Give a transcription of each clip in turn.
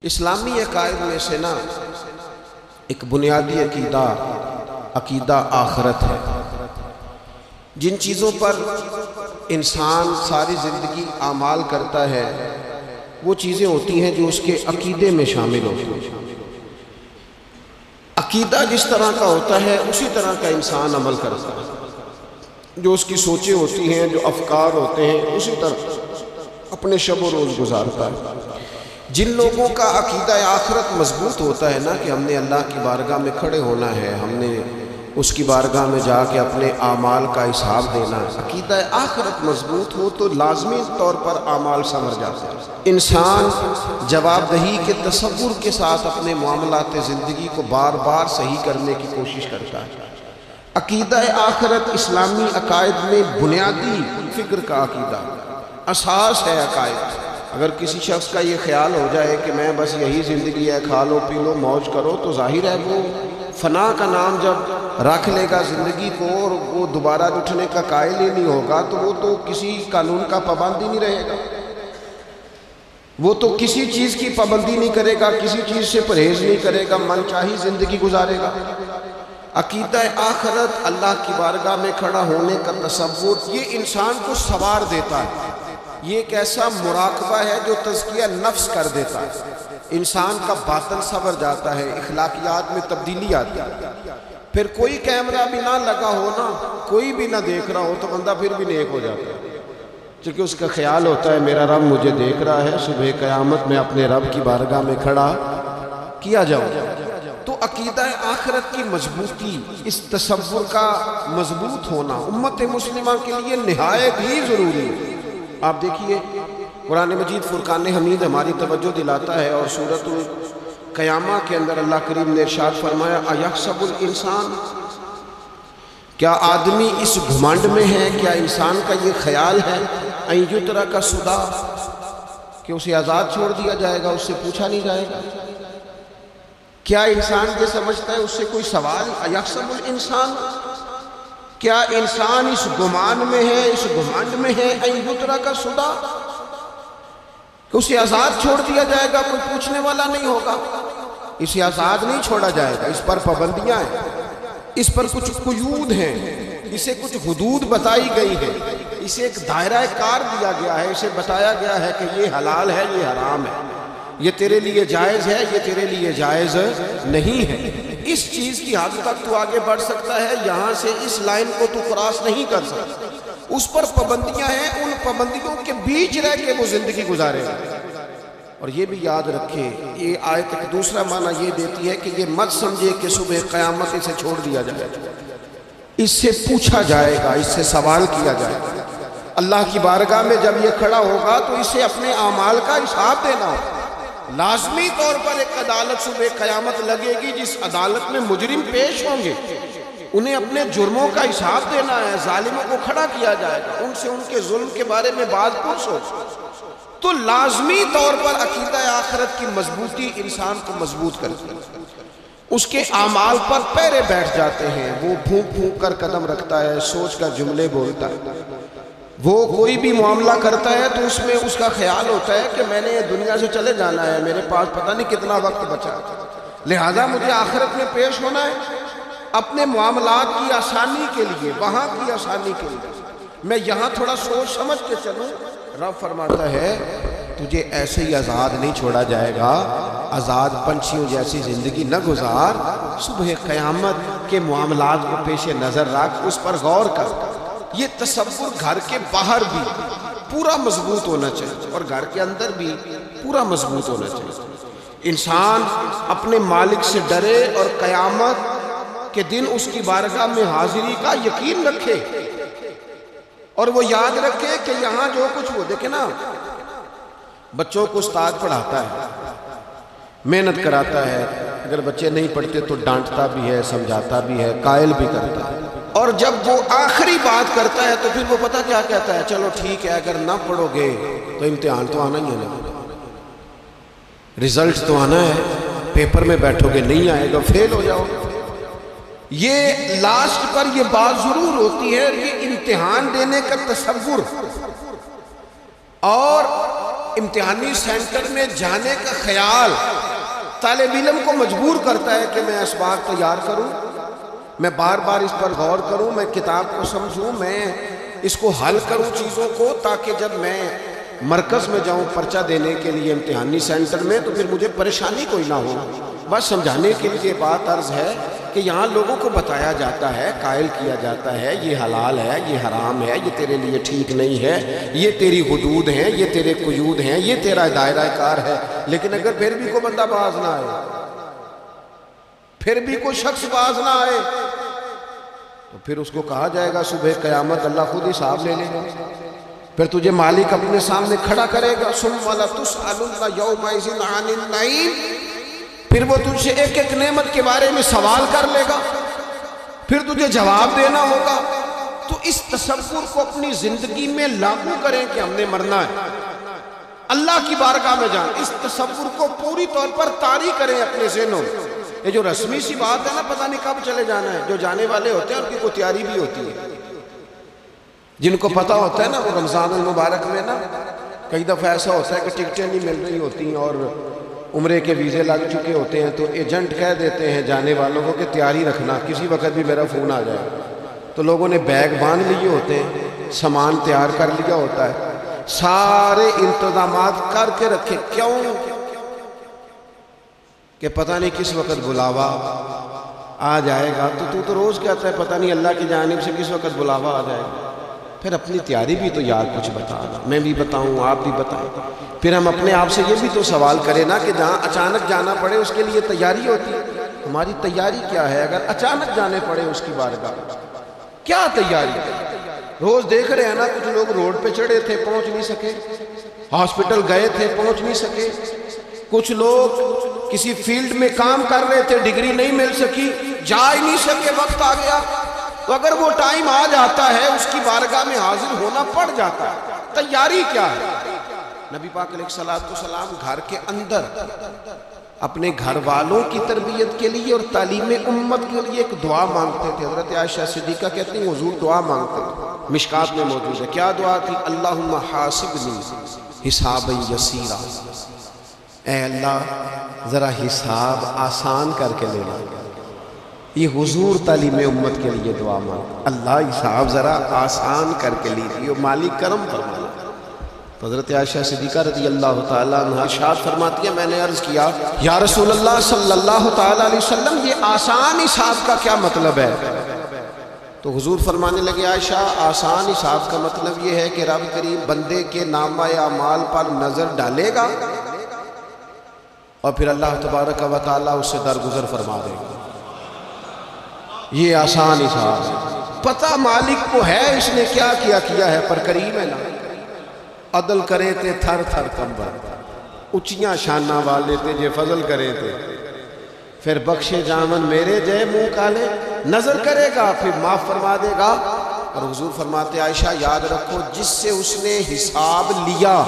اسلامی عقائد میں سے نا ایک بنیادی عقیدہ آخرت ہے۔ جن چیزوں پر انسان ساری زندگی اعمال کرتا ہے وہ چیزیں ہوتی ہیں جو اس کے عقیدے میں شامل ہوتی ہیں۔ عقیدہ جس طرح کا ہوتا ہے اسی طرح کا انسان عمل کرتا ہے۔ جو اس کی سوچیں ہوتی ہیں، جو افکار ہوتے ہیں، اسی طرح اپنے شب و روز گزارتا ہے۔ جن لوگوں کا عقیدہ آخرت مضبوط ہوتا ہے نا کہ ہم نے اللہ کی بارگاہ میں کھڑے ہونا ہے، ہم نے اس کی بارگاہ میں جا کے اپنے اعمال کا حساب دینا ہے، عقیدہ آخرت مضبوط ہو تو لازمی طور پر اعمال سمر جاتے ہیں۔ انسان جواب دہی کے تصور کے ساتھ اپنے معاملات زندگی کو بار بار صحیح کرنے کی کوشش کرتا ہے۔ عقیدہ آخرت اسلامی عقائد میں بنیادی فکر کا عقیدہ، اساس ہے عقائد۔ اگر کسی شخص کا یہ خیال ہو جائے کہ میں بس یہی زندگی ہے، کھا لو پی لو موج کرو، تو ظاہر ہے وہ فنا کا نام جب رکھ لے گا زندگی کو اور وہ دوبارہ اٹھنے کا قائل ہی نہیں ہوگا تو وہ تو کسی قانون کا پابند ہی نہیں رہے گا، وہ تو کسی چیز کی پابندی نہیں کرے گا، کسی چیز سے پرہیز نہیں کرے گا، من چاہی زندگی گزارے گا۔ عقیدہ آخرت، اللہ کی بارگاہ میں کھڑا ہونے کا تصور، یہ انسان کو سوار دیتا ہے۔ یہ ایک ایسا مراقبہ ہے جو تزکیہ نفس کر دیتا ہے، انسان کا باطن سنور جاتا ہے، اخلاقیات میں تبدیلی آتی ہے۔ پھر کوئی کیمرہ بھی نہ لگا ہو نا، کوئی بھی نہ دیکھ رہا ہو تو بندہ پھر بھی نیک ہو جاتا ہے، کیونکہ اس کا خیال ہوتا ہے میرا رب مجھے دیکھ رہا ہے، صبح قیامت میں اپنے رب کی بارگاہ میں کھڑا کیا جاؤں۔ تو عقیدہ آخرت کی مضبوطی، اس تصور کا مضبوط ہونا امت مسلمہ کے لیے نہایت ہی ضروری ہے۔ آپ دیکھیے قرآن مجید فرقان حمید ہماری توجہ دلاتا ہے، اور سورۃ القیامہ کے اندر اللہ کریم نے ارشاد فرمایا ایحسب الانسان، کیا آدمی اس گھمنڈ میں ہے، کیا انسان کا یہ خیال ہے ان یترک سدی، کہ اسے آزاد چھوڑ دیا جائے گا، اس سے پوچھا نہیں جائے گا؟ کیا انسان یہ سمجھتا ہے اس سے کوئی سوال؟ ایحسب الانسان، کیا انسان اس گمان میں ہے، اس گھمنڈ میں ہے ان یترک سدی، کہ اسے آزاد چھوڑ دیا جائے گا، کوئی پوچھنے والا نہیں ہوگا؟ اسے آزاد نہیں چھوڑا جائے گا، اس پر پابندیاں ہیں، اس پر کچھ قیود ہیں، اسے کچھ حدود بتائی گئی ہے، اسے ایک دائرہ کار دیا گیا ہے، اسے بتایا گیا ہے کہ یہ حلال ہے، یہ حرام ہے، یہ تیرے لیے جائز ہے، یہ تیرے لیے جائز نہیں ہے۔ اس چیز کی حد تک تو آگے بڑھ سکتا ہے، یہاں سے اس لائن کو تو کراس نہیں کر سکتا، اس پر پابندیاں ہیں، ان پابندیوں کے بیچ رہ کے وہ زندگی گزارے گا۔ اور یہ بھی یاد رکھے، یہ آیت کا دوسرا معنی یہ دیتی ہے کہ یہ مت سمجھے کہ صبح قیامت اسے چھوڑ دیا جائے گا، اس سے پوچھا جائے گا، اس سے سوال کیا جائے گا۔ اللہ کی بارگاہ میں جب یہ کھڑا ہوگا تو اسے اپنے اعمال کا حساب دینا ہوگا۔ لازمی طور پر ایک عدالت صبح قیامت لگے گی، جس عدالت میں مجرم پیش ہوں گے، انہیں اپنے جرموں کا حساب دینا ہے، ظالموں کو کھڑا کیا جائے گا، ان سے ان کے ظلم کے بارے میں بات پرس ہو۔ تو لازمی طور پر عقیدہ آخرت کی مضبوطی انسان کو مضبوط کرتی ہے، اس کے اعمال پر پیرے بیٹھ جاتے ہیں، وہ پھونک پھونک کر قدم رکھتا ہے، سوچ کر جملے بولتا ہے، وہ کوئی بھی معاملہ کرتا ہے تو اس میں اس کا خیال ہوتا ہے کہ میں نے یہ دنیا سے چلے جانا ہے، میرے پاس پتہ نہیں کتنا وقت بچا ہے، لہذا مجھے آخرت میں پیش ہونا ہے اپنے معاملات کی آسانی کے لیے، وہاں کی آسانی کے لیے، میں یہاں تھوڑا سوچ سمجھ کے چلوں۔ رب فرماتا ہے تجھے ایسے ہی آزاد نہیں چھوڑا جائے گا، آزاد پنچھیوں جیسی زندگی نہ گزار، صبح قیامت کے معاملات کو پیش نظر رکھ، اس پر غور کر۔ یہ تصور گھر کے باہر بھی پورا مضبوط ہونا چاہیے اور گھر کے اندر بھی پورا مضبوط ہونا چاہیے۔ انسان اپنے مالک سے ڈرے اور قیامت کے دن اس کی بارگاہ میں حاضری کا یقین رکھے، اور وہ یاد رکھے کہ یہاں جو کچھ وہ دیکھے نا، بچوں کو استاد پڑھاتا ہے، محنت کراتا ہے، اگر بچے نہیں پڑھتے تو ڈانٹتا بھی ہے، سمجھاتا بھی ہے، قائل بھی کرتا ہے، اور جب وہ آخری بات کرتا ہے تو پھر وہ پتہ کیا کہتا ہے؟ چلو ٹھیک ہے، اگر نہ پڑھو گے تو امتحان تو آنا ہی ہے نا، رزلٹ تو آنا ہے، پیپر میں بیٹھو گے نہیں آئے گا، فیل ہو جاؤ گے۔ یہ لاسٹ پر یہ بات ضرور ہوتی ہے کہ امتحان دینے کا تصور اور امتحانی سینٹر میں جانے کا خیال طالب علم کو مجبور کرتا ہے کہ میں اسباق تیار کروں، میں بار بار اس پر غور کروں، میں کتاب کو سمجھوں، میں اس کو حل کروں چیزوں کو، تاکہ جب میں مرکز میں جاؤں پرچہ دینے کے لیے امتحانی سینٹر میں تو پھر مجھے پریشانی کوئی نہ ہو۔ بس سمجھانے کے لیے بات عرض ہے کہ یہاں لوگوں کو بتایا جاتا ہے، قائل کیا جاتا ہے یہ حلال ہے، یہ حرام ہے، یہ تیرے لیے ٹھیک نہیں ہے، یہ تیری حدود ہیں، یہ تیرے قیود ہیں، یہ تیرا دائرہ کار ہے۔ لیکن اگر پھر بھی کوئی بندہ باز نہ آئے، پھر بھی کوئی شخص باز نہ آئے، تو پھر اس کو کہا جائے گا صبح قیامت اللہ خود حساب لے لے گا، پھر تجھے مالک اپنے سامنے کھڑا کرے گا، ثم لتسألن یومئذ عن النعیم، پھر وہ تجھ سے ایک ایک نعمت کے بارے میں سوال کر لے گا، پھر تجھے جواب دینا ہوگا۔ تو اس تصور کو اپنی زندگی میں لاگو کریں کہ ہم نے مرنا ہے، اللہ کی بارگاہ میں جائیں، اس تصور کو پوری طور پر طاری کریں اپنے ذہنوں میں۔ یہ جو رسمی سی بات ہے نا، پتہ نہیں کب چلے جانا ہے، جو جانے والے ہوتے ہیں ان کی کوئی تیاری بھی ہوتی ہے۔ جن کو پتہ ہوتا ہے نا وہ رمضان المبارک میں نا کئی دفعہ ایسا ہوتا ہے کہ ٹکٹیں نہیں مل رہی ہوتی ہیں اور عمرے کے ویزے لگ چکے ہوتے ہیں، تو ایجنٹ کہہ دیتے ہیں جانے والوں کو کہ تیاری رکھنا، کسی وقت بھی میرا فون آ جائے۔ تو لوگوں نے بیگ باندھ لیے ہوتے ہیں، سامان تیار کر لیا ہوتا ہے، سارے انتظامات کر کے رکھے، کیوں کہ پتہ نہیں کس وقت بلاوا آ جائے گا۔ تو روز کہتا ہے پتہ نہیں اللہ کی جانب سے کس وقت بلاوا آ جائے گا۔ پھر اپنی تیاری بھی تو یار کچھ بتانا، میں بھی بتاؤں، آپ بھی بتائیں۔ پھر ہم اپنے آپ سے یہ بھی تو سوال کریں نا کہ جہاں اچانک جانا پڑے اس کے لیے تیاری ہوتی ہے، ہماری تیاری کیا ہے؟ اگر اچانک جانے پڑے اس کی بارگاہ کیا تیاری ہے؟ روز دیکھ رہے ہیں نا، کچھ لوگ روڈ پہ چڑھے تھے پہنچ نہیں سکے، ہاسپٹل گئے تھے پہنچ نہیں سکے، کچھ لوگ کسی فیلڈ میں کام کر رہے تھے، ڈگری نہیں مل سکی، جا ہی نہیں سکے، وقت آ گیا۔ تو اگر وہ ٹائم آ جاتا ہے اس کی بارگاہ میں حاضر ہونا پڑ جاتا ہے۔ تیاری کیا ہے؟ نبی پاک علیہ السلام گھر کے اندر اپنے گھر والوں کی تربیت کے لیے اور تعلیم امت کے لیے ایک دعا مانگتے تھے۔ حضرت عائشہ صدیقہ کہتی ہیں حضور دعا مانگتے تھے، مشکات میں موجود ہے۔ کیا دعا تھی؟ اللہم حاسبنی حسابا یسیرا، اے اللہ ذرا حساب آسان کر کے لینا۔ یہ حضور تعلیم امت کے لیے دعا مانگ، اللہ حساب ذرا آسان کر کے لیجیے، مالی کرم فرمانا۔ تو حضرت عائشہ صدیقہ رضی اللہ تعالیٰ عنہ ارشاد فرماتی ہے میں نے عرض کیا یا رسول اللہ صلی اللہ تعالیٰ علیہ وسلم یہ آسان حساب کا کیا مطلب ہے؟ تو حضور فرمانے لگے عائشہ آسان حساب کا مطلب یہ ہے کہ رب کریم بندے کے نامہ اعمال پر نظر ڈالے گا اور پھر اللہ تبارک و تعالیٰ اس سے درگزر فرما دے گا۔ یہ آسان حساب ہے، پتہ مالک کو ہے اس نے کیا کیا ہے، پر کریم ہے نا۔ عدل کرے تے تھر تھر کمبر، اچیاں شانہ والے تے جے فضل کرے تے پھر بخشے جامن میرے جے منہ کالے، نظر کرے گا پھر معاف فرما دے گا۔ اور حضور فرماتے عائشہ یاد رکھو جس سے اس نے حساب لیا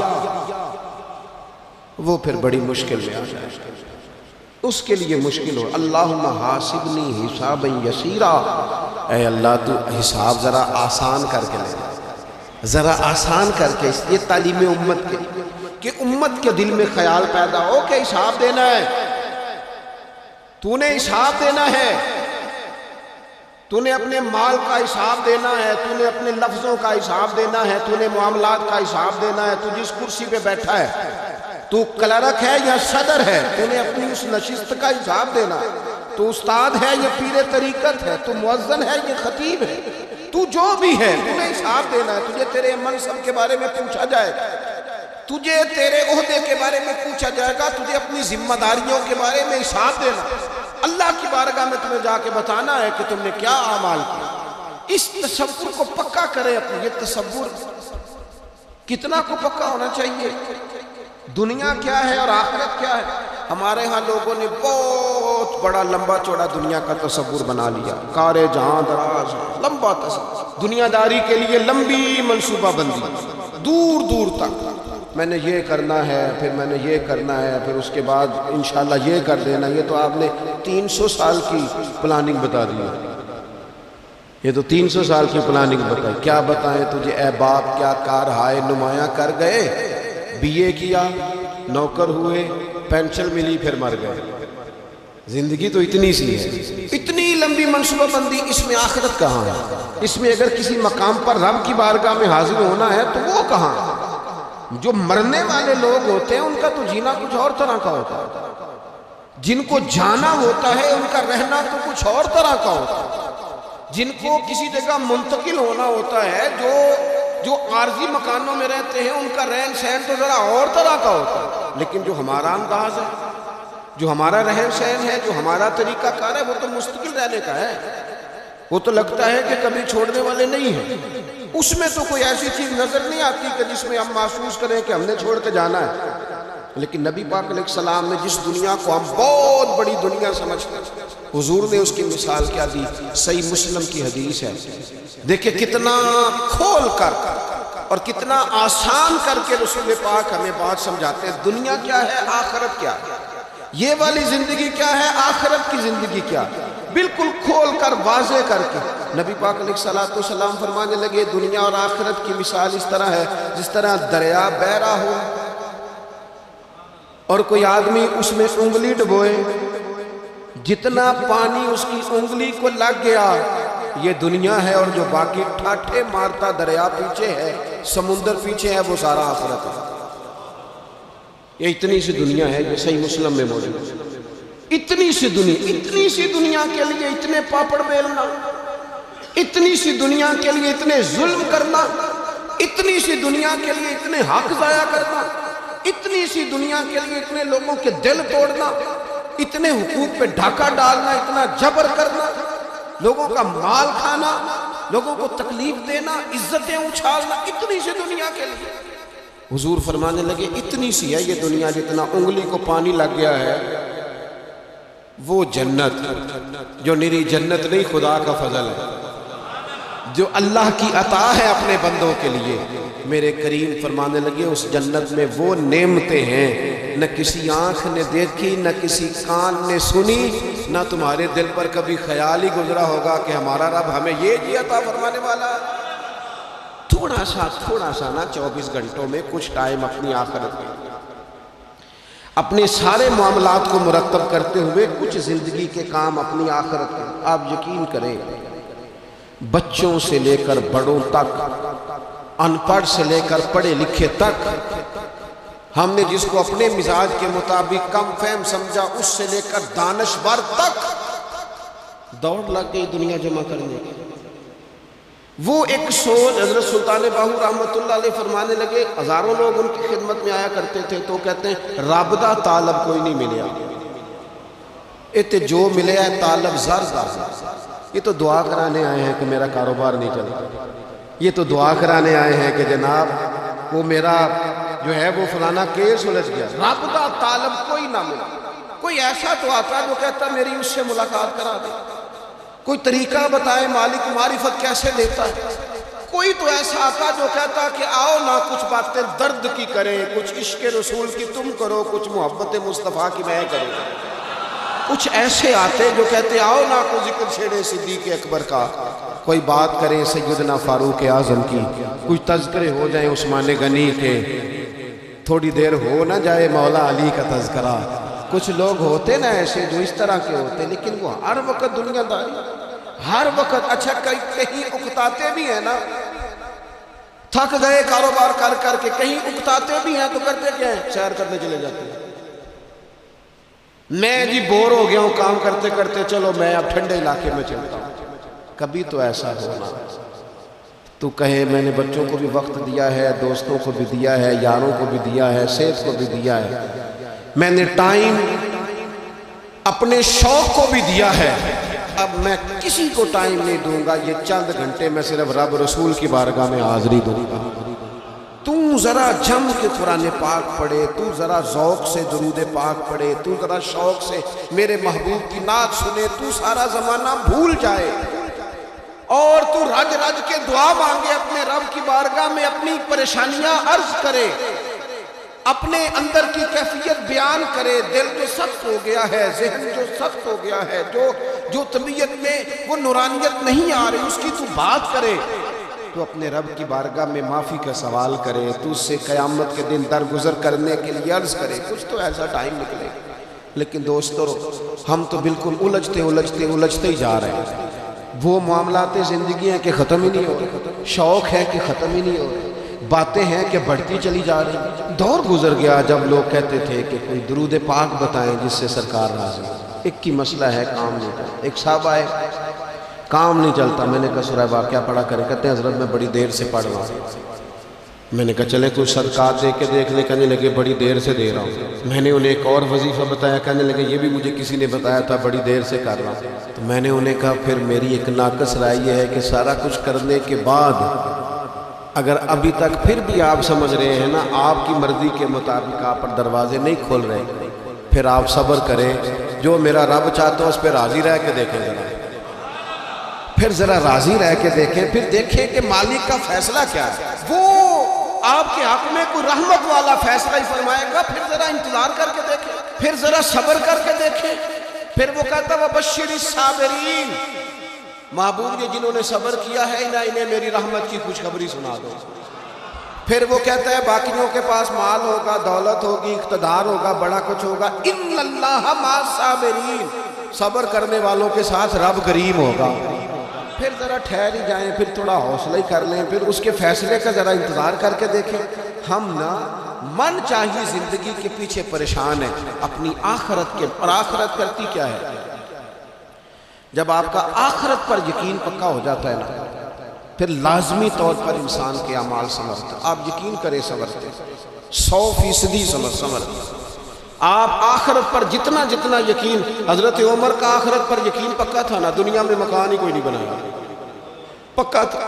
وہ پھر بڑی مشکل میں آ جائے، اس کے لیے مشکل ہو۔ اللہم حاسبنی حسابا یسیرا، اے اللہ تو حساب ذرا آسان کر کے لے، ذرا آسان کر کے۔ اس لیے تعلیم امت کے کہ امت کے دل میں خیال پیدا ہو کہ حساب دینا ہے، تو نے حساب دینا ہے، تو نے اپنے مال کا حساب دینا ہے، تو نے اپنے لفظوں کا حساب دینا ہے، تو نے معاملات کا حساب دینا ہے۔ تو جس کرسی پہ بیٹھا ہے، تو کلرک ہے یا صدر ہے، تو نے اپنی اس نشست کا حساب دینا ہے۔ تو استاد ہے یا پیر طریقت ہے، تو مؤذن ہے یا خطیب ہے، تو جو بھی ہے تمہیں حساب دینا ہے۔ تجھے تیرے منصب کے بارے میں پوچھا جائے گا، تجھے تیرے عہدے کے بارے میں پوچھا جائے گا، تجھے اپنی ذمہ داریوں کے بارے میں حساب دینا ہے۔ اللہ کی بارگاہ میں تمہیں جا کے بتانا ہے کہ تم نے کیا اعمال کیا۔ اس تصور کو پکا کرے اپنے، یہ تصور کتنا کو پکا ہونا چاہیے، دنیا کیا ہے اور آخرت کیا ہے۔ ہمارے ہاں لوگوں نے بہت بڑا لمبا چوڑا دنیا کا تصور بنا لیا، کار جہاں دراز لمبا تصور، دنیا داری کے لیے لمبی منصوبہ بندی، دور دور تک میں نے یہ کرنا ہے، پھر میں نے یہ کرنا ہے، پھر اس کے بعد انشاءاللہ یہ کر دینا۔ یہ تو آپ نے 300 سال کی پلاننگ بتا دی ہے، یہ تو 300 سال کی پلاننگ بتائی۔ کیا بتائیں تجھے اے باپ، کیا کار ہائے نمایاں کر گئے، BA کیا، نوکر ہوئے، پینشن ملی، پھر مر گئے۔ زندگی تو اتنی سی ہے، اتنی لمبی منصوبہ بندی، اس میں آخرت کہاں ہے؟ اس میں اگر کسی مقام پر رب کی بارگاہ میں حاضر ہونا ہے تو وہ کہاں ہے؟ جو مرنے والے لوگ ہوتے ہیں ان کا تو جینا کچھ اور طرح کا ہوتا ہے، جن کو جانا ہوتا ہے ان کا رہنا تو کچھ اور طرح کا ہوتا ہے، جن کو کسی جگہ منتقل ہونا ہوتا ہے، جو عارضی مکانوں میں رہتے ہیں ان کا رہن سہن تو ذرا اور طرح کا ہوتا ہے۔ لیکن جو ہمارا انداز ہے، جو ہمارا رہن سہن ہے، جو ہمارا طریقہ کار ہے، وہ تو مستقل رہنے کا ہے، وہ تو لگتا ہے کہ کبھی چھوڑنے والے نہیں ہیں۔ اس میں تو کوئی ایسی چیز نظر نہیں آتی کہ جس میں ہم محسوس کریں کہ ہم نے چھوڑ کے جانا ہے۔ لیکن نبی پاک علیہ السلام نے جس دنیا کو ہم بہت بڑی دنیا سمجھتے ہیں، حضور نے اس کی مثال کیا دی؟ صحیح مسلم کی حدیث ہے، دیکھیں کتنا کھول کر اور کتنا آسان کر کے رسول پاک ہمیں بات سمجھاتے ہیں۔ دنیا کیا ہے، آخرت کیا ہے، یہ والی زندگی کیا ہے، آخرت کی زندگی کیا ہے، بالکل کھول کر واضح کر کے نبی پاک علیہ السلام فرمانے لگے دنیا اور آخرت کی مثال اس طرح ہے جس طرح دریا بہہ رہا ہو اور کوئی آدمی اس میں انگلی ڈبوئے، جتنا پانی اس کی انگلی کو لگ گیا یہ دنیا ہے، اور جو باقی ٹھاٹھے مارتا دریا پیچھے ہے، سمندر پیچھے ہے، وہ سارا آخرت ہے۔ یہ اتنی سی دنیا ہے، یہ صحیح مسلم میں موجود ہے۔ اتنی سی دنیا کے لیے اتنے پاپڑ بیلنا، اتنی سی دنیا کے لیے اتنے ظلم کرنا، اتنی سی دنیا کے لیے اتنے حق ضائع کرنا، اتنی سی دنیا کے لیے اتنے لوگوں کے دل توڑنا، اتنے حقوق پہ ڈھاکہ ڈالنا، اتنا جبر کرنا، لوگوں کا مال کھانا، لوگوں کو تکلیف دینا، عزتیں اچھالنا، اتنی سی دنیا کے لیے حضور فرمانے لگے اتنی سی ہے یہ دنیا، جتنا انگلی کو پانی لگ گیا ہے وہ جنت، جو نری جنت نہیں، خدا کا فضل ہے، جو اللہ کی عطا ہے اپنے بندوں کے لیے۔ میرے کریم فرمانے لگے اس جنت میں وہ نعمتیں ہیں نہ کسی آنکھ نے دیکھی، نہ کسی کان نے سنی، نہ تمہارے دل پر کبھی خیال ہی گزرا ہوگا کہ ہمارا رب ہمیں یہ عطا فرمانے والا ہے۔ تھوڑا سا نا 24 گھنٹوں میں کچھ ٹائم اپنی آخرت میں، اپنے سارے معاملات کو مرتب کرتے ہوئے کچھ زندگی کے کام اپنی آخرت میں۔ آپ یقین کریں، بچوں سے لے کر بڑوں تک، ان پڑھ سے لے کر پڑھے لکھے تک، ہم نے جس کو اپنے مزاج کے مطابق کم فہم سمجھا اس سے لے کر دانشور تک دوڑ لگ گئی دنیا جمع کرنے کی۔ وہ ایک سوچ حضرت سلطان باہو رحمت اللہ علیہ فرمانے لگے، ہزاروں لوگ ان کی خدمت میں آیا کرتے تھے تو کہتے ہیں رب دا طالب کوئی نہیں ملیا، جو ملے ہے طالب زر دا، یہ تو دعا کرانے آئے ہیں کہ میرا کاروبار نہیں چلتا، یہ تو دعا کرانے آئے ہیں کہ جناب وہ میرا جو ہے وہ فلانا کیس سلجھ گیا۔ رب دا طالب کوئی نہ ملا۔ کوئی ایسا تو آتا جو کہتا میری اس سے ملاقات کرا دے، کوئی طریقہ بتائے مالک معرفت کیسے دیتا ہے، کوئی تو ایسا آتا جو کہتا کہ آؤ نہ کچھ باتیں درد کی کریں، کچھ عشق رسول کی تم کرو، کچھ محبت مصطفیٰ کی میں کروں۔ کچھ ایسے آتے جو کہتے آؤ نہ کوئی ذکر چھیڑے صدیق اکبر کا، کوئی بات کریں سیدنا فاروق اعظم کی، کچھ تذکرے ہو جائیں عثمان غنی کے، تھوڑی دیر ہو نہ جائے مولا علی کا تذکرہ۔ کچھ لوگ ہوتے نا ایسے جو اس طرح کے ہوتے، لیکن وہ ہر وقت دنیا داری، ہر وقت اچھا کہیں اکتاتے بھی ہیں نا، تھک گئے کاروبار کر کر کے، کہیں اکتاتے بھی ہیں تو کرتے کیا ہیں، سیر کرنے چلے جاتے ہیں۔ میں جی بور ہو گیا ہوں کام کرتے کرتے، چلو میں اب ٹھنڈے علاقے میں چلتا ہوں۔ کبھی تو ایسا ہونا تو کہے میں نے بچوں کو بھی وقت دیا ہے، دوستوں کو بھی دیا ہے، یاروں کو بھی دیا ہے، صحت کو بھی دیا ہے، میں نے ٹائم اپنے شوق کو بھی دیا ہے، اب میں کسی کو ٹائم نہیں دوں گا، یہ چند گھنٹے میں صرف رب رسول کی بارگاہ میں حاضری دوں گا۔ تو ذرا جم کے قرآن پاک پڑھے، تو ذرا ذوق سے درود پاک پڑھے، تو ذرا شوق سے میرے محبوب کی نعت سنے، تو سارا زمانہ بھول جائے اور تو رج رج کے دعا مانگے، اپنے رب کی بارگاہ میں اپنی پریشانیاں عرض کرے، اپنے اندر کی کیفیت بیان کرے۔ دل جو سخت ہو گیا ہے، ذہن جو سخت ہو گیا ہے، جو طبیعت میں وہ نورانیت نہیں آ رہی، اس کی تو بات کرے، تو اپنے رب کی بارگاہ میں معافی کا سوال کرے، تو اس سے قیامت کے دن درگزر کرنے کے لیے عرض کرے، کچھ تو ایسا ٹائم نکلے۔ لیکن دوستو ہم تو بالکل الجھتے ہی جا رہے ہیں۔ وہ معاملات زندگی ہیں کہ ختم ہی نہیں ہو رہے، شوق ہے کہ ختم ہی نہیں ہو رہے، باتیں ہیں کہ بڑھتی چلی جا رہی ہیں۔ دور گزر گیا جب لوگ کہتے تھے کہ کوئی درود پاک بتائیں جس سے سرکار راضی ہو۔ ایک کی مسئلہ ہے، کام نہیں چلتا۔ ایک صاحب آئے، کام نہیں چلتا، میں نے کہا سورہ واقعہ پڑھا کرے، کہتے ہیں حضرت میں بڑی دیر سے پڑھ رہا ہوں۔ میں نے کہا چلے کچھ صدقات دے کے دیکھ لیں، کہنے لگے بڑی دیر سے دے رہا ہوں۔ میں نے انہیں ایک اور وظیفہ بتایا، کہنے لگے یہ بھی مجھے کسی نے بتایا تھا، بڑی دیر سے کر رہا ہوں۔ تو میں نے انہیں کہا پھر میری ایک ناقص رائے یہ ہے کہ سارا کچھ کرنے کے بعد اگر ابھی تک پھر بھی آپ سمجھ رہے ہیں نا آپ کی مرضی کے مطابق آپ پر دروازے نہیں کھول رہے، پھر آپ صبر کریں، جو میرا رب چاہتا ہے اس پہ راضی رہ کے دیکھیں ذرا، پھر ذرا راضی رہ کے دیکھیں، پھر دیکھیں کہ مالک کا فیصلہ کیا ہے۔ وہ آپ کے حق میں کوئی رحمت والا فیصلہ ہی فرمائے گا، پھر ذرا انتظار کر کے دیکھیں، پھر ذرا صبر کر کے دیکھیں۔ پھر وہ کہتا ہے وَبَشِّرِ الصَّابِرِينَ، محبوب یہ جنہوں نے صبر کیا ہے انہیں میری رحمت کی خوشخبری سنا دو۔ پھر وہ کہتا ہے باقیوں کے پاس مال ہوگا، دولت ہوگی، اقتدار ہوگا، بڑا کچھ ہوگا، اِنَّ اللَّهَ مَعَ الصَّابِرِينَ، صبر کرنے والوں کے ساتھ رب کریم ہوگا۔ پھر ذرا ٹھہر ہی جائیں، پھر تھوڑا حوصلہ ہی کر لیں، پھر اس کے فیصلے کا ذرا انتظار کر کے دیکھیں۔ ہم نا من چاہیے زندگی کے پیچھے پریشان ہیں اپنی آخرت کے، اور آخرت کرتی کیا ہے؟ جب آپ کا آخرت پر یقین پکا ہو جاتا ہے نا، پھر لازمی طور پر انسان کے اعمال سمجھتے، آپ یقین کریں سمجھتے 100% سمجھتے۔ آپ آخرت پر جتنا یقین، حضرت عمر کا آخرت پر یقین پکا تھا نا، دنیا میں مکان ہی کوئی نہیں بنایا، پکا تھا۔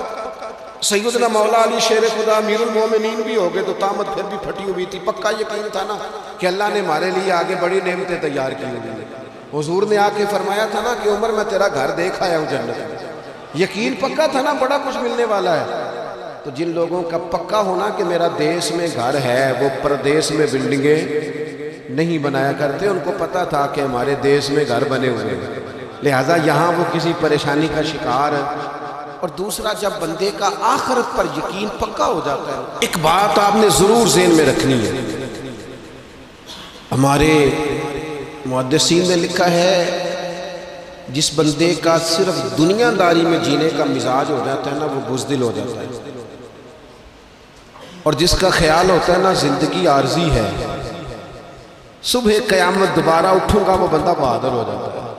سیدنا مولا علی شیر خدا امیر المومنین بھی ہو گئے تو طامت پھر بھی پھٹی ہوئی تھی، پکا یقین تھا نا کہ اللہ نے ہمارے لیے آگے بڑی نعمتیں تیار کی ہوئی ہیں۔ حضور نے آ کے فرمایا تھا نا کہ عمر میں تیرا گھر دیکھ آیا ہوں جنت میں، یقین پکا تھا نا بڑا کچھ ملنے والا ہے۔ تو جن لوگوں کا پکا ہونا کہ میرا دیس میں گھر ہے، وہ پردیس میں بلڈنگیں نہیں بنایا کرتے، ان کو پتا تھا کہ ہمارے دیس میں گھر بنے ہوئے ہیں، لہٰذا یہاں وہ کسی پریشانی کا شکار ہے۔ اور دوسرا جب بندے کا آخرت پر یقین پکا ہو جاتا ہے، ایک بات آپ نے ضرور ذہن میں رکھنی ہے، ہمارے محدثین نے لکھا ہے جس بندے کا صرف دنیا داری میں جینے کا مزاج ہو جاتا ہے نا، وہ بزدل ہو جاتا ہے، اور جس کا خیال ہوتا ہے نا زندگی عارضی ہے، صبح قیامت دوبارہ اٹھوں گا، وہ بندہ بہادر ہو جاتا ہے۔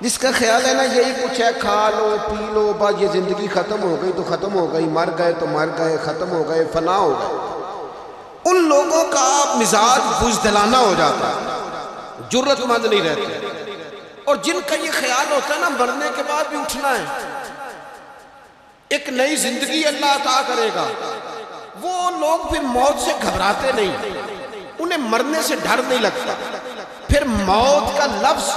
جس کا خیال ہے نا یہی کچھ ہے، کھا لو پی لو بس، یہ زندگی ختم ہو گئی تو ختم ہو گئی، مر گئے تو مر گئے، ختم ہو گئے، فنا ہو گئے، ان لوگوں کا مزاج بزدلانہ ہو جاتا ہے، جرت مند نہیں رہتے۔ اور جن کا یہ خیال ہوتا ہے نا مرنے کے بعد بھی اٹھنا ہے، ایک نئی زندگی اللہ عطا کرے گا، وہ لوگ پھر موت سے گھبراتے نہیں، انہیں مرنے سے ڈر نہیں لگتا۔ پھر موت کا لفظ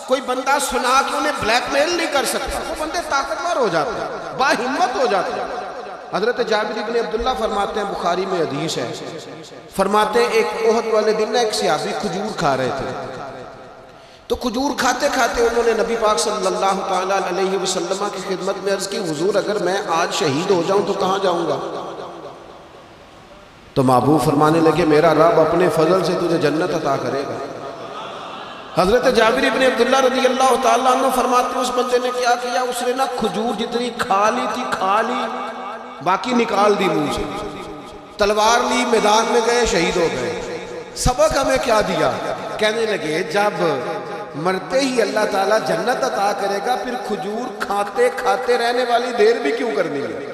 کوئی بندہ سنا کہ انہیں بلیک میل نہیں کر سکتا، وہ بندے طاقتور ہو جاتے ہیں، باہمت ہو جاتے ہیں۔ حضرت جابر بن عبداللہ فرماتے ہیں، بخاری میں حدیث ہے، فرماتے ہیں ایک احد والے دن نا ایک صحابی کھجور کھا رہے تھے، تو کھجور کھاتے کھاتے انہوں نے نبی پاک صلی اللہ تعالیٰ علیہ وسلم کی خدمت میں عرض کی، حضور اگر میں آج شہید ہو جاؤں تو کہاں جاؤں گا؟ تو محبوب فرمانے لگے میرا رب اپنے فضل سے تجھے جنت عطا کرے گا۔ حضرت جابر بن عبداللہ رضی اللہ تعالیٰ عنہ فرماتے ہیں اس بندے نے کیا کیا، اس نے نا کھجور جتنی کھا لی تھی کھا لی، باقی نکال دی منہ سے، تلوار لی، میدان میں گئے، شہید ہو گئے۔ سبق ہمیں کیا دیا؟ کہنے لگے جب مرتے ہی اللہ تعالیٰ جنت عطا کرے گا، پھر کھجور کھاتے کھاتے رہنے والی دیر بھی کیوں کرنی ہے؟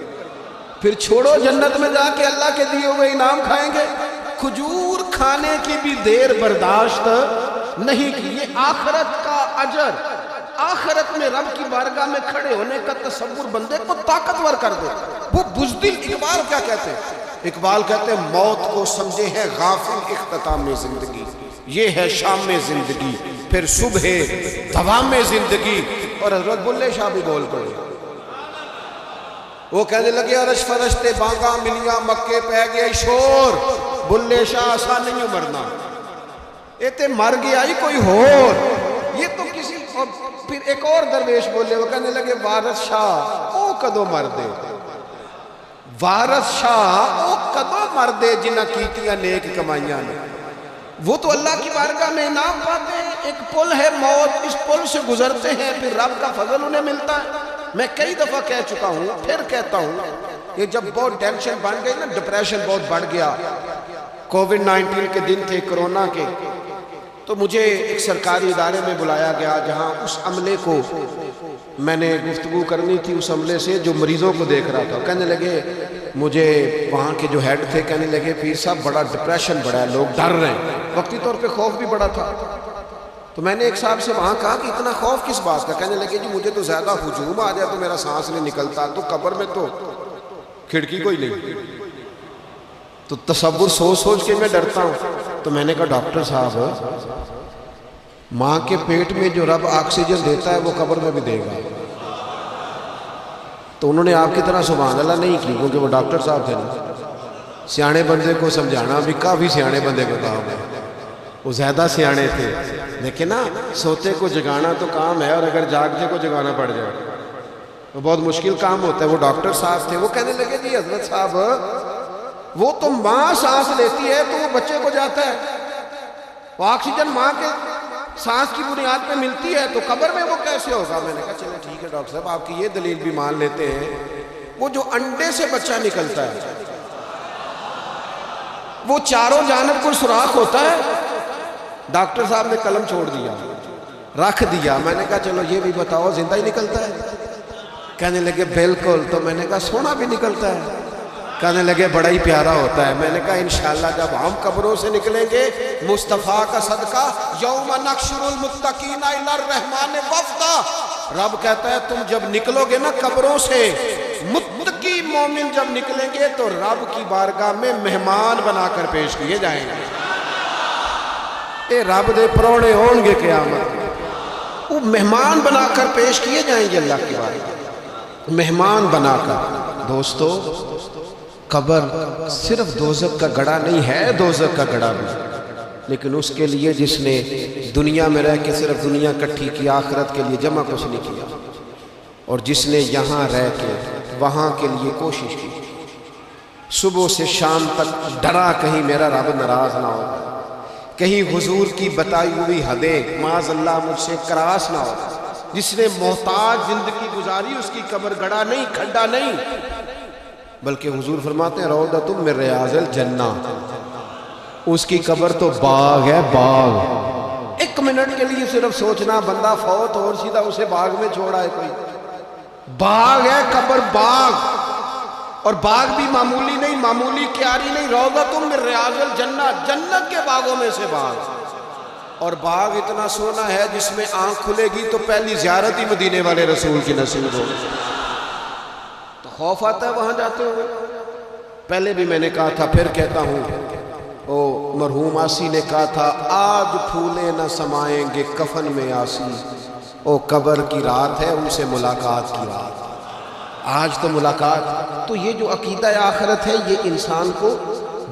پھر چھوڑو جنت میں جا کے اللہ کے دیے ہوئے انعام کھائیں گے۔ کھجور کھانے کی بھی دیر برداشت نہیں کی، یہ آخرت کا اجر، آخرت میں رب کی بارگاہ میں کھڑے ہونے کا تصور بندے کو طاقتور کر دے۔ وہ بزدل، اقبال کیا کہتے ہیں؟ اقبال کہتے ہیں موت کو سمجھے ہے غافل اختتام زندگی، یہ ہے شام زندگی، پھر صبح دوام زندگی۔ اور حضرت بلے شاہ بھی بول پڑے، وہ کہنے لگے عرش فرشتے بانگا ملیاں مکے پہ گیا شور، بلے شاہ آسان نہیں مرنا، یہ تے مر گیا ہی کوئی اور، یہ تو کسی۔ اور پھر ایک اور درویش بولے، وہ کہنے لگے وارث شاہ او کدو مر دے، وارث شاہ او کدو مردے جنہ کیتیاں نیک کمائیاں نے، وہ تو اللہ کی بارگاہ میں انعام پاتے ہیں۔ ایک پل ہے موت، اس پل سے گزرتے ہیں، پھر رب کا فضل انہیں ملتا ہے۔ میں کئی دفعہ کہہ چکا ہوں، پھر کہتا ہوں، یہ جب بہت ٹینشن بن گئی نا، ڈپریشن بہت بڑھ گیا، کووڈ-19 کے دن تھے، کرونا کے، تو مجھے ایک سرکاری ادارے میں بلایا گیا جہاں اس عملے کو میں نے گفتگو کرنی تھی، اس عملے سے جو مریضوں کو دیکھ رہا تھا۔ کہنے لگے مجھے وہاں کے جو ہیڈ تھے، کہنے لگے پیر صاحب بڑا ڈپریشن بڑا ہے، لوگ ڈر رہے ہیں، وقتی طور پہ خوف بھی بڑا تھا۔ تو میں نے ایک صاحب سے وہاں کہا کہ اتنا خوف کس بات کا؟ کہنے لگے جی مجھے تو زیادہ ہجوم آ جائے تو میرا سانس نہیں نکلتا، تو قبر میں تو کھڑکی کوئی نہیں، تو تصور سوچ سوچ کے میں ڈرتا ہوں۔ تو میں نے کہا ڈاکٹر صاحب، ماں کے پیٹ میں جو رب آکسیجن دیتا ہے وہ قبر میں بھی دے گا۔ تو انہوں نے آپ کی طرح سبحان اللہ نہیں کی، کیونکہ وہ ڈاکٹر صاحب تھے نا، سیانے بندے کو سمجھانا بھی کافی سیانے بندے کو کام ہے، وہ زیادہ سیانے تھے، لیکن نا سوتے کو جگانا تو کام ہے، اور اگر جاگتے کو جگانا پڑ جائے وہ بہت مشکل کام ہوتا ہے۔ وہ ڈاکٹر صاحب تھے، وہ کہنے لگے جی حضرت صاحب، وہ تو ماں سانس لیتی ہے تو وہ بچے کو جاتا ہے، وہ آکسیجن ماں کے سانس کی بنیاد پہ ملتی ہے، تو قبر میں وہ کیسے ہوگا؟ میں نے کہا چلے ٹھیک ہے ڈاکٹر صاحب، آپ کی یہ دلیل بھی مان لیتے ہیں۔ وہ جو انڈے سے بچہ نکلتا ہے، وہ چاروں جانب کوئی سوراخ ہوتا ہے؟ ڈاکٹر صاحب نے قلم چھوڑ دیا، رکھ دیا۔ میں نے کہا چلو یہ بھی بتاؤ زندہ ہی نکلتا ہے؟ کہنے لگے بالکل۔ تو میں نے کہا سونا بھی نکلتا ہے؟ کہنے لگے بڑا ہی پیارا ہوتا ہے۔ میں نے کہا انشاءاللہ جب ہم قبروں سے نکلیں گے، مصطفیٰ کا صدقہ، یوم نحشر المتقین الی الرحمن وفدا، رب کہتا ہے تم جب نکلو گے نا قبروں سے، متقی مومن جب نکلیں گے تو رب کی بارگاہ میں مہمان بنا کر پیش کیے جائیں گے۔ اے رب دے پروڑے ہون گے قیامت، وہ مہمان بنا کر پیش کیے جائیں گے اللہ کی بارگاہ، مہمان بنا کر۔ دوستو، قبر صرف دوزخ کا گڑھا نہیں ہے، دوزخ کا گڑھا بھی، لیکن اس کے لیے جس نے دنیا میں رہ کے صرف دنیا کٹھی کی، آخرت کے لیے جمع کچھ نہیں کیا، اور جس نے یہاں رہ کے وہاں کے لیے کوشش کی، صبح سے شام تک ڈرا کہیں میرا رب ناراض نہ ہو، کہیں حضور کی بتائی ہوئی حدیں معاذ اللہ مجھ سے کراس نہ ہو، جس نے محتاج زندگی گزاری، اس کی قبر گڑھا نہیں، کھڈا نہیں، بلکہ حضور فرماتے ہیں روضۃ من ریاض الجنہ، اس کی قبر تو باغ ہے، باغ۔ ایک منٹ کے لیے صرف سوچنا، بندہ فوت اور سیدھا اسے باغ میں چھوڑا ہے کوئی، باغ ہے قبر، باغ، اور باغ بھی معمولی نہیں، معمولی کیاری نہیں، روضۃ من ریاض الجنہ، جنت کے باغوں میں سے باغ، اور باغ اتنا سونا ہے جس میں آنکھ کھلے گی تو پہلی زیارت ہی مدینے والے رسول کی نصیب ہوگی۔ تو خوف آتا ہے وہاں جاتے ہوئے۔ پہلے بھی میں نے کہا تھا، پھر کہتا ہوں، او مرحوم آسی نے کہا تھا، آج پھولے نہ سمائیں گے کفن میں آسی، او قبر کی رات ہے ان سے ملاقات کی رات، آج تو ملاقات۔ تو یہ جو عقیدہ آخرت ہے یہ انسان کو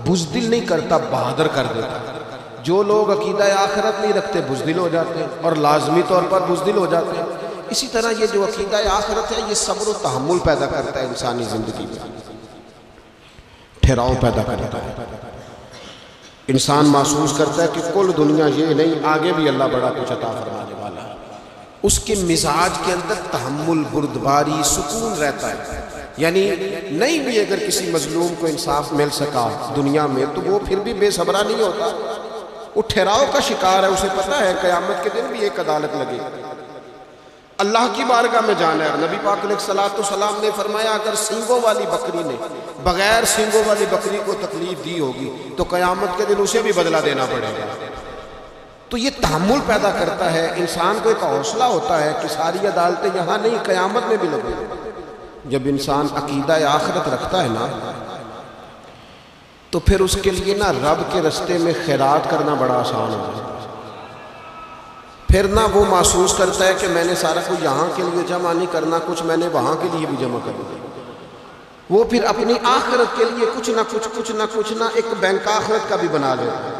بزدل نہیں کرتا، بہادر کر دیتا۔ جو لوگ عقیدہ آخرت نہیں رکھتے بزدل ہو جاتے ہیں، اور لازمی طور پر بزدل ہو جاتے ہیں۔ اسی طرح یہ جو عقیدہ آخرت ہے یہ صبر و تحمل پیدا کرتا ہے انسانی زندگی میں، ٹھہراؤ پیدا کرتا ہے۔ انسان محسوس کرتا ہے کہ کل دنیا یہ نہیں، آگے بھی اللہ بڑا کچھ عطا فرمانے والا ہے۔ اس کے مزاج کے اندر تحمل، بردباری، سکون رہتا ہے، یعنی نہیں بھی اگر کسی مظلوم کو انصاف مل سکا دنیا میں تو وہ پھر بھی بے صبرا نہیں ہوتا، وہ ٹھہراؤ کا شکار ہے، اسے پتہ ہے قیامت کے دن بھی ایک عدالت لگے، اللہ کی بارگاہ میں جانا ہے۔ نبی پاک علیہ الصلوۃ والسلام نے فرمایا اگر سینگوں والی بکری نے بغیر سینگوں والی بکری کو تکلیف دی ہوگی تو قیامت کے دن اسے بھی بدلہ دینا پڑے گا۔ تو یہ تحمل پیدا کرتا ہے، انسان کو ایک حوصلہ ہوتا ہے کہ ساری عدالتیں یہاں نہیں، قیامت میں بھی لگے۔ جب انسان عقیدہ آخرت رکھتا ہے نا تو پھر اس کے لیے نا رب کے رستے میں خیرات کرنا بڑا آسان ہو جاتا ہے۔ پھر نہ وہ محسوس کرتا ہے کہ میں نے سارا کچھ یہاں کے لیے جمع نہیں کرنا، کچھ میں نے وہاں کے لیے بھی جمع کرنا۔ وہ پھر اپنی آخرت کے لیے کچھ نہ کچھ ایک بینک آخرت کا بھی بنا لیتا ہے۔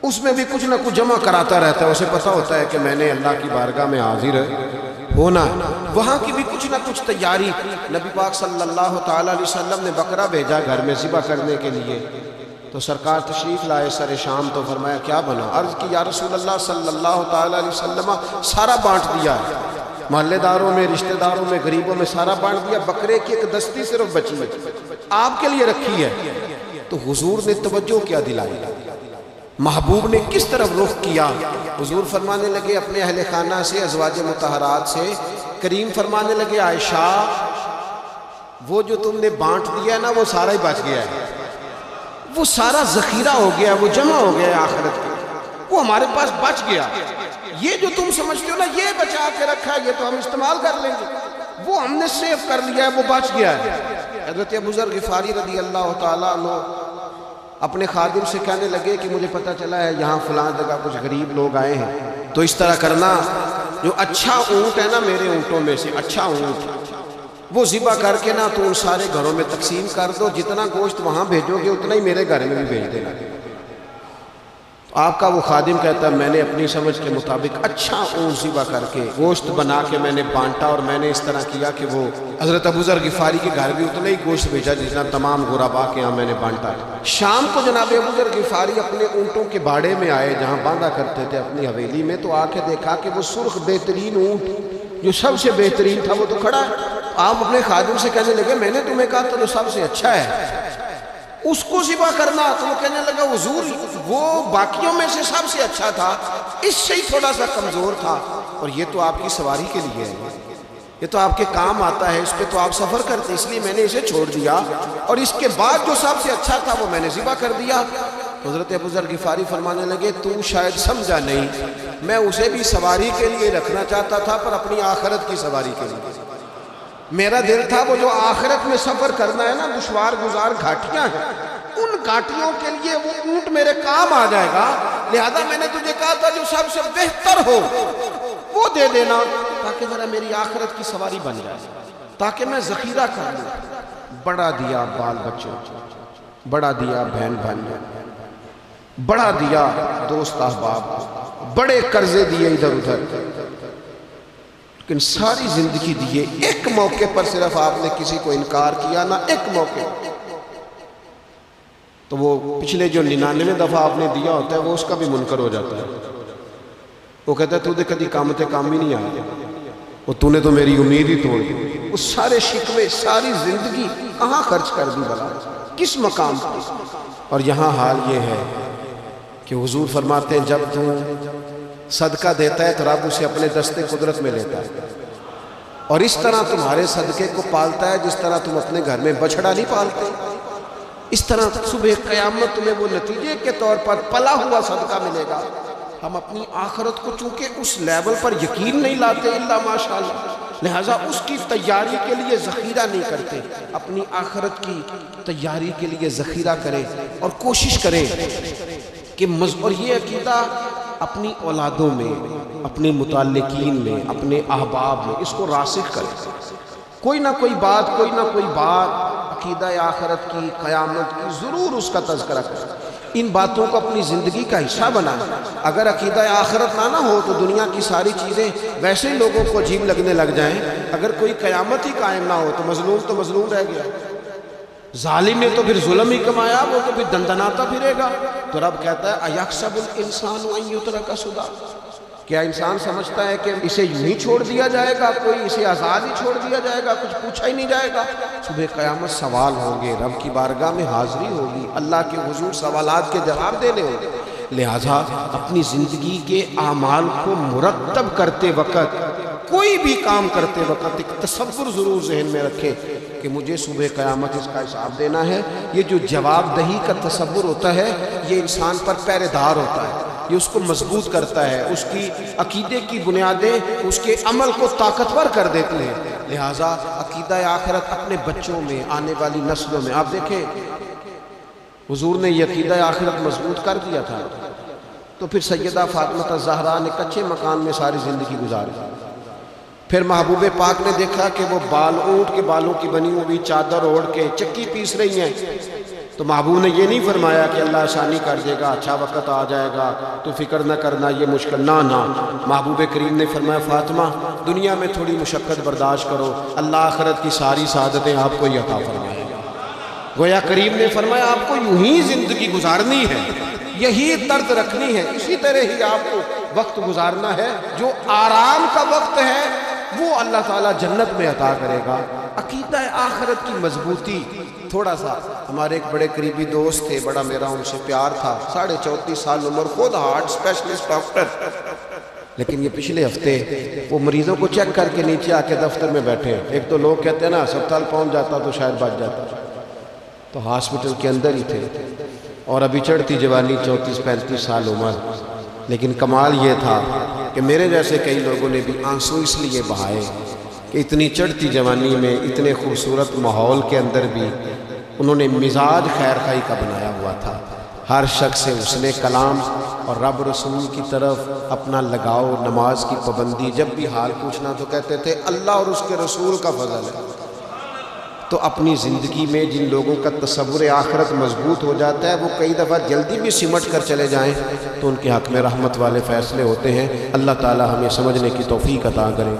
اس میں بھی کچھ نہ کچھ جمع کراتا رہتا ہے، اسے پتہ ہوتا ہے کہ میں نے اللہ کی بارگاہ میں حاضر ہونا ہے۔ وہاں کی بھی کچھ نہ کچھ تیاری، نبی پاک صلی اللہ تعالیٰ علیہ وسلم نے بکرا بھیجا گھر میں ذبح کرنے کے لیے، تو سرکار تشریف لائے سر شام، تو فرمایا کیا بنا؟ عرض کی یا رسول اللہ صلی اللہ تعالیٰ علیہ وسلم سارا بانٹ دیا ہے، محلے داروں میں، رشتہ داروں میں، غریبوں میں سارا بانٹ دیا، بکرے کی ایک دستی صرف بچی ہے آپ کے لیے رکھی ہے۔ تو حضور نے توجہ کیا دلائی، محبوب نے کس طرف رخ کیا؟ حضور فرمانے لگے اپنے اہل خانہ سے، ازواج مطہرات سے، کریم فرمانے لگے عائشہ وہ جو تم نے بانٹ دیا نا وہ سارا ہی بچ گیا ہے، وہ سارا ذخیرہ ہو گیا، وہ جمع ہو گیا ہے آخرت کے، وہ ہمارے پاس بچ گیا۔ یہ جو تم سمجھتے ہو نا یہ بچا کے رکھا ہے، یہ تو ہم استعمال کر لیں گے، وہ ہم نے سیو کر لیا ہے، وہ بچ گیا ہے۔ حضرت ابو ذر غفاری رضی اللہ تعالیٰ عنہ اپنے خادم سے کہنے لگے کہ مجھے پتہ چلا ہے یہاں فلاں جگہ کچھ غریب لوگ آئے ہیں، تو اس طرح کرنا، جو اچھا اونٹ ہے نا میرے اونٹوں میں سے، اچھا اونٹ وہ ذبح کر کے نا تو ان سارے گھروں میں تقسیم کر دو، جتنا گوشت وہاں بھیجو گے اتنا ہی میرے گھر میں بھی بھیج دینا۔ آپ کا وہ خادم کہتا ہے میں نے اپنی سمجھ کے مطابق اچھا اونٹ ذبح کر کے گوشت بنا کے میں نے بانٹا، اور میں نے اس طرح کیا کہ وہ حضرت ابو ذر غفاری کے گھر بھی اتنا ہی گوشت بھیجا جتنا تمام غربا کے ہاں میں نے بانٹا۔ شام کو جناب ابو ذر غفاری اپنے اونٹوں کے باڑے میں آئے جہاں باندھا کرتے تھے اپنی حویلی میں، تو آ کے دیکھا کہ وہ سرخ بہترین اونٹ جو سب سے بہترین تھا وہ تو کھڑا ہے۔ آپ اپنے خادم سے کہنے لگے میں نے تمہیں کہا تھا جو سب سے اچھا ہے اس کو ذبح کرنا، تو وہ کہنے لگا حضور وہ باقیوں میں سے سب سے اچھا تھا، اس سے ہی تھوڑا سا کمزور تھا، اور یہ تو آپ کی سواری کے لیے ہے، یہ تو آپ کے کام آتا ہے، اس پہ تو آپ سفر کرتے، اس لیے میں نے اسے چھوڑ دیا، اور اس کے بعد جو سب سے اچھا تھا وہ میں نے ذبح کر دیا۔ حضرت ابو ذر غفاری فرمانے لگے تو شاید سمجھا نہیں، میں اسے بھی سواری کے لیے رکھنا چاہتا تھا پر اپنی آخرت کی سواری کے لیے، میرا دل تھا وہ جو آخرت میں سفر کرنا ہے نا، دشوار گزار گھاٹیاں ہیں، ان گھاٹیوں کے لیے وہ اونٹ میرے کام آ جائے گا، لہذا میں نے تجھے کہا تھا جو سب سے بہتر ہو وہ دے دینا تاکہ ذرا میری آخرت کی سواری بن جائے، تاکہ میں ذخیرہ کر لوں۔ بڑا دیا بال بچوں، بڑا دیا بہن بھائیوں، بڑا دیا دوست احباب، بڑے قرضے دیے ادھر ادھر، لیکن ساری زندگی دیے، ایک موقع پر صرف آپ نے کسی کو انکار کیا نا، ایک موقع، تو وہ پچھلے جو 99 دفعہ آپ نے دیا ہوتا ہے وہ اس کا بھی منکر ہو جاتا ہے، وہ کہتا ہے تو دے کدی کام تے کام ہی نہیں آیا، وہ تو نے تو میری امید ہی توڑ دی، وہ سارے شکوے ساری زندگی کہاں خرچ کر دی بلا، کس مقام پر؟ اور یہاں حال یہ ہے کہ حضور فرماتے ہیں جب تو صدقہ دیتا ہے تو رب اسے اپنے دستے قدرت میں لیتا ہے، اور اس طرح تمہارے صدقے کو پالتا ہے جس طرح تم اپنے گھر میں بچھڑا نہیں پالتے، اس طرح صبح قیامت تمہیں وہ نتیجے کے طور پر پلا ہوا صدقہ ملے گا۔ ہم اپنی آخرت کو چونکہ اس لیول پر یقین نہیں لاتے الا ماشاءاللہ، لہٰذا اس کی تیاری کے لیے ذخیرہ نہیں کرتے، اپنی آخرت کی تیاری کے لیے ذخیرہ کرے اور کوشش کرے کہ اور یہ عقیدہ اپنی اولادوں میں، اپنے متعلقین میں، اپنے احباب میں اس کو راسخ کرے، کوئی نہ کوئی بات عقیدہ آخرت کی، قیامت کی ضرور اس کا تذکرہ کرے، ان باتوں کو اپنی زندگی کا حصہ بنائے۔ اگر عقیدہ آخرت نہ ہو تو دنیا کی ساری چیزیں ویسے ہی لوگوں کو عجیب لگنے لگ جائیں، اگر کوئی قیامت ہی قائم نہ ہو تو مظلوم رہ گیا، ظالم نے تو پھر ظلم ہی کمایا، وہ تو پھر دندناتا پھرے گا۔ تو رب کہتا ہے اَيَحْسَبُ الْإِنسَانُ أَن يُتْرَكَ سُدًى، کیا انسان سمجھتا ہے کہ اسے یوں ہی چھوڑ دیا جائے گا، کوئی اسے آزاد ہی چھوڑ دیا جائے گا، کچھ پوچھا ہی نہیں جائے گا؟ صبح قیامت سوال ہوں گے، رب کی بارگاہ میں حاضری ہوگی، اللہ کے حضور سوالات کے جواب دینے ہوں گے، لہٰذا اپنی زندگی کے اعمال کو مرتب کرتے وقت، کوئی بھی کام کرتے وقت ایک تصور ضرور ذہن میں رکھے کہ مجھے صبح قیامت اس کا حساب دینا ہے۔ یہ جو جواب دہی کا تصور ہوتا ہے یہ انسان پر پہرے دار ہوتا ہے، یہ اس کو مضبوط کرتا ہے، اس کی عقیدے کی بنیادیں اس کے عمل کو طاقتور کر دیتی ہیں۔ لہٰذا عقیدہ آخرت اپنے بچوں میں، آنے والی نسلوں میں، آپ دیکھیں حضور نے یہ عقیدہ آخرت مضبوط کر دیا تھا تو پھر سیدہ فاطمہ الزہرا نے کچے مکان میں ساری زندگی گزاری، پھر محبوب پاک نے دیکھا کہ وہ اونٹ کے بالوں کی بنی ہوئی چادر اوڑھ کے چکی پیس رہی ہیں، تو محبوب نے یہ نہیں فرمایا کہ اللہ آسانی کر دے گا، اچھا وقت آ جائے گا تو فکر نہ کرنا، یہ مشکل نہ محبوب کریم نے فرمایا فاطمہ دنیا میں تھوڑی مشقت برداشت کرو، اللہ آخرت کی ساری سعادتیں آپ کو ہی عطا فرمائے گا۔ گویا کریم نے فرمایا آپ کو یوں ہی زندگی گزارنی ہے، یہی طرز رکھنی ہے، اسی طرح ہی آپ کو وقت گزارنا ہے۔ جو آرام کا وقت ہے وہ اللہ تعالیٰ جنت میں عطا کرے گا۔ عقیدہ آخرت کی مضبوطی، تھوڑا سا ہمارے ایک بڑے قریبی دوست تھے، بڑا میرا ان سے پیار تھا، 34.5 سال عمر، خود ہارٹ اسپیشلسٹ ڈاکٹر، لیکن یہ پچھلے ہفتے وہ مریضوں کو چیک کر کے نیچے آ کے دفتر میں بیٹھے۔ ایک تو لوگ کہتے ہیں نا اسپتال پہنچ جاتا تو شاید بچ جاتا، تو ہاسپٹل کے اندر ہی تھے، اور ابھی چڑھتی جوانی 34-35 سال عمر۔ لیکن کمال یہ تھا کہ میرے جیسے کئی لوگوں نے بھی آنسو اس لیے بہائے کہ اتنی چڑھتی جوانی میں اتنے خوبصورت ماحول کے اندر بھی انہوں نے مزاج خیر خواہی کا بنایا ہوا تھا۔ ہر شخص سے حسن کلام اور رب رسول کی طرف اپنا لگاؤ، نماز کی پابندی، جب بھی حال پوچھنا تو کہتے تھے اللہ اور اس کے رسول کا فضل ہے۔ تو اپنی زندگی میں جن لوگوں کا تصور آخرت مضبوط ہو جاتا ہے وہ کئی دفعہ جلدی بھی سمٹ کر چلے جائیں تو ان کے حق میں رحمت والے فیصلے ہوتے ہیں۔ اللہ تعالی ہمیں سمجھنے کی توفیق عطا کرے۔